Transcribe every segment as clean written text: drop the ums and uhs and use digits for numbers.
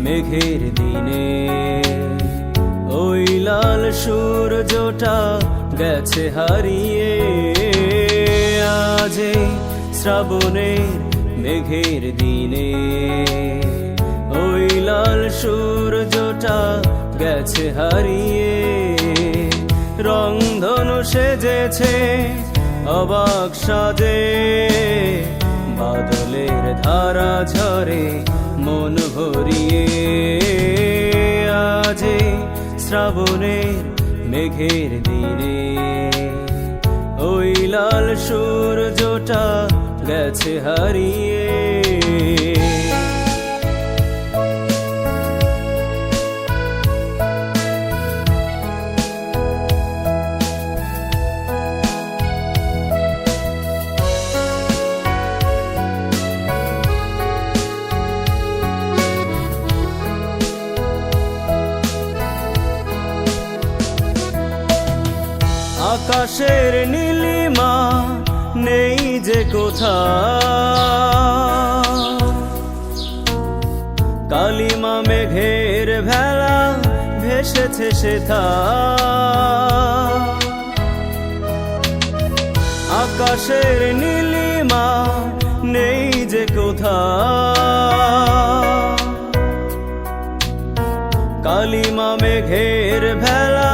মেঘের দিনে ওই লাল সূর্যটা গেছে হারিয়ে। আজ এই শ্রাবণের মেঘের দিনে ওই লাল সূর্যটা গেছে হারিয়ে। রংধনু সেজেছে অবাক সাজে, বাদলের ধারা ঝরে মন ভরিয়ে। আজ এই শ্রাবণের মেঘের দিনে ওই লাল সূর্যটা গেছে হারিয়ে। আকাশের নীলিমা নেই যে কোথাও, কালিমা মেঘের ভেলা ভেসেছে সেথা। আকাশের নীলিমা নেই যে কোথাও, কালিমা মেঘের ভেলা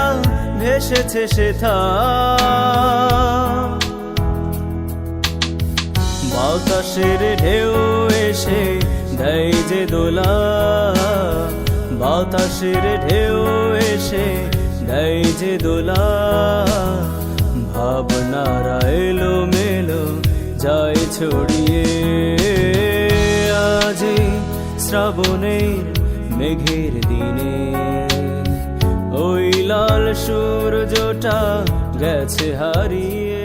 ভেসেছে সেথা। বাতাসের ঢেউ এসে দেয় যে দোলা, বাতাসের ঢেউ এসে দেয় যে দোলা। ভাবনারা এলো মেলো যায় ছড়িয়ে। আজ এই শ্রাবণের মেঘের দিনে ওই লাল সূর্যটা গেছে হারিয়ে।